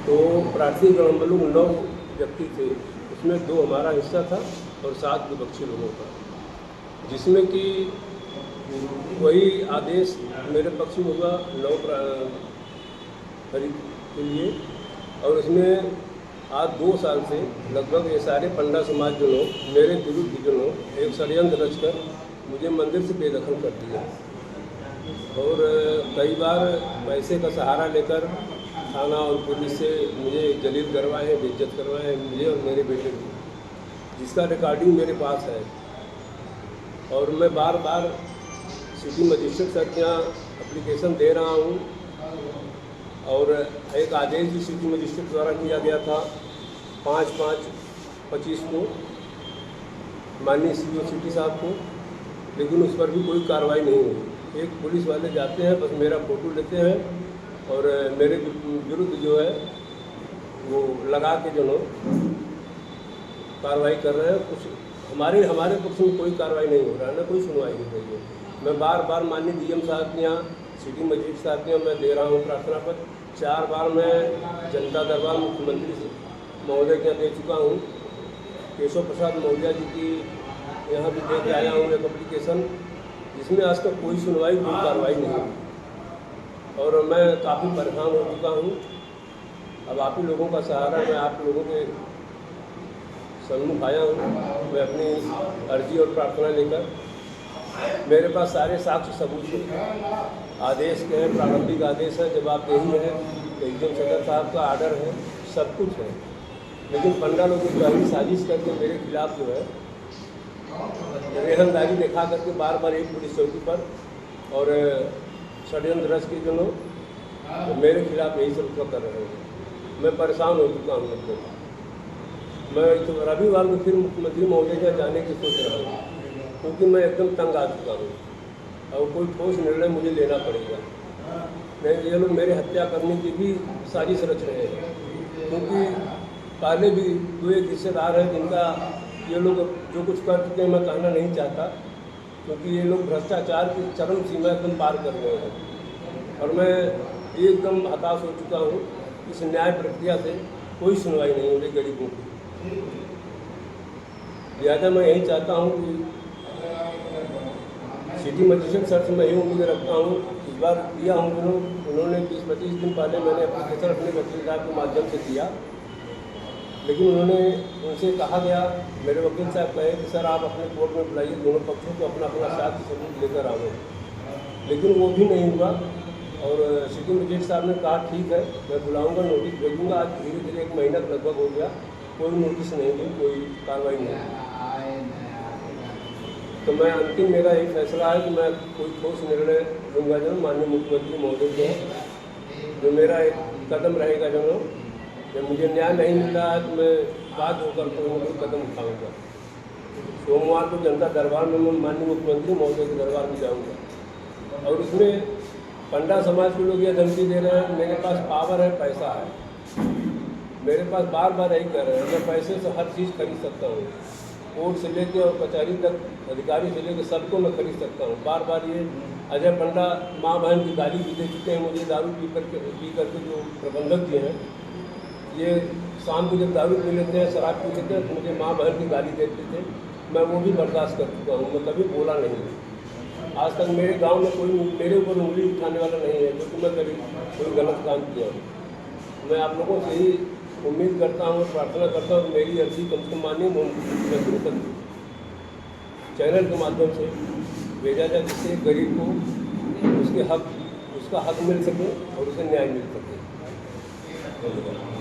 तो प्रार्थी ग्राम में लोग 9 व्यक्ति थे, उसमें 2 हमारा हिस्सा था और 7 विपक्षी लोगों का, जिसमें कि वही आदेश मेरे पक्ष में हुआ 9 तारीख के लिए। और इसमें आज 2 साल से लगभग ये सारे पंडा समाज के लोग मेरे विरुद्ध जो लोग एक षड्यंत्र रचकर मुझे मंदिर से बेदखल कर दिया और कई बार पैसे का सहारा लेकर थाना और पुलिस से मुझे जलील करवाए हैं, बेइज्जत करवाए हैं, मुझे और मेरे बेटे को, जिसका रिकॉर्डिंग मेरे पास है। और मैं बार बार सिटी मजिस्ट्रेट सर के यहाँ एप्लीकेशन दे रहा हूँ और एक आदेश भी सिटी मजिस्ट्रेट द्वारा किया गया था 5/5/25 को माननीय CO सिटी साहब को, लेकिन उस पर भी कोई कार्रवाई नहीं हुई। एक पुलिस वाले जाते हैं, बस मेरा फ़ोटो लेते हैं और मेरे विरुद्ध जो है वो लगा के जो कार्रवाई कर रहे हैं। कुछ हमारे पक्ष में कोई कार्रवाई नहीं हो रहा है, ना कोई सुनवाई हो रही है। मैं बार बार माननीय DM साहब के यहाँ, सिटी मजिस्ट्रेट साहब के यहाँ मैं दे रहा हूँ प्रार्थना पत्र। 4 बार मैं जनता दरबार मुख्यमंत्री महोदय के यहाँ दे चुका हूँ। केशव प्रसाद मौर्य जी की यहाँ भी दे के आया हूँ एक एप्लीकेशन, जिसमें आज तक कोई सुनवाई, कोई कार्रवाई नहीं हुई और मैं काफ़ी परेशान हो चुका हूँ। अब आप ही लोगों का सहारा, मैं आप लोगों के सन्मुख आया हूँ। मैं अपनी अर्जी और प्रार्थना लेकर, मेरे पास सारे साक्ष्य सबूत हैं, आदेश के हैं, प्रारंभिक आदेश है, जवाबदेही है, एकदम सदर साहब का आर्डर है, सब कुछ है। लेकिन पंडा लोग जो साजिश करके मेरे खिलाफ जो है रेहनदारी दिखा करके बार बार एक पुलिस चौकी पर और षड्यंत्र रच के जो लोग मेरे खिलाफ यही सब कर रहे हैं। मैं परेशान हो चुका हूँ। मतलब मैं तो रविवार को फिर मुख्यमंत्री महोदय के जाने की सोच रहा हूँ, क्योंकि मैं एकदम तंग आ चुका हूँ और कोई ठोस निर्णय मुझे लेना पड़ेगा। नहीं, ये लोग मेरे हत्या करने की भी साजिश रच रहे हैं, क्योंकि पहले भी 2-1 रिश्तेदार हैं जिनका ये लोग जो कुछ कर चुके हैं, मैं कहना नहीं चाहता, क्योंकि ये लोग भ्रष्टाचार की चरम सीमा एकदम पार कर गए हैं और मैं एकदम हताश हो चुका हूँ। इस न्याय प्रक्रिया से कोई सुनवाई नहीं हो रही गरीबों की। लिहाजा मैं यही चाहता हूँ कि सिटी मजिस्ट्रेट सर से मैं यही उम्मीद रखता हूँ। इस बार दिया हूँ उन्होंने 20-25 दिन पहले मैंने एप्लीकेशन अपने वकील साहब के माध्यम से किया, लेकिन उनसे कहा गया, मेरे वकील साहब कहे कि सर आप अपने कोर्ट में बुलाइए, दोनों पक्षों को अपना अपना साक्ष्य सबूत लेकर आओ, लेकिन वो भी नहीं हुआ। और सिटी मजिस्ट्रेट साहब ने कहा ठीक है, मैं बुलाऊंगा, नोटिस भेजूंगा। आज धीरे धीरे 1 महीना लगभग हो गया, कोई नोटिस नहीं दी, कोई कार्रवाई नहीं। तो मैं अंतिम मेरा यही फैसला है कि मैं कोई ठोस निर्णय लूँगा जो माननीय मुख्यमंत्री महोदय को, जो मेरा एक कदम रहेगा जब मुझे न्याय नहीं मिल रहा है तो मैं बात होकर कोई न कोई कदम उठाऊँगा। सोमवार को जनता दरबार में मैं माननीय मुख्यमंत्री महोदय के दरबार में जाऊँगा और उसमें पंडा समाज के लोग ये धमकी दे रहे हैं, मेरे पास पावर है, पैसा है, मेरे पास बार बार यही कह रहे हैं, मैं पैसे से हर चीज़ खरीद सकता हूँ, कोर्ट से लेकर और कचहरी तक, अधिकारी से लेकर सबको मैं खरीद सकता हूँ। बार बार ये अजय पंडा माँ बहन की गाली भी दे चुके हैं मुझे, दारू पी करके जो प्रबंधक जी हैं, ये शाम को जब दारू पी लेते हैं, शराब पी लेते हैं, तो मुझे माँ बहन की गाली देते थे। मैं वो भी बर्दाश्त कर चुका हूँ, मैं कभी बोला नहीं। आज तक मेरे गांव में कोई मेरे ऊपर उंगली उठाने वाला नहीं है, क्योंकि मैं कभी कोई गलत काम किया हूँ। मैं आप लोगों से ही उम्मीद करता हूँ, प्रार्थना करता हूँ, मेरी अर्जी कम से कम माननीय मुख्यमंत्री तक चैनल के माध्यम से भेजा जाए, जिससे गरीब को उसका हक मिल सके और उसे न्याय मिल सके। धन्यवाद।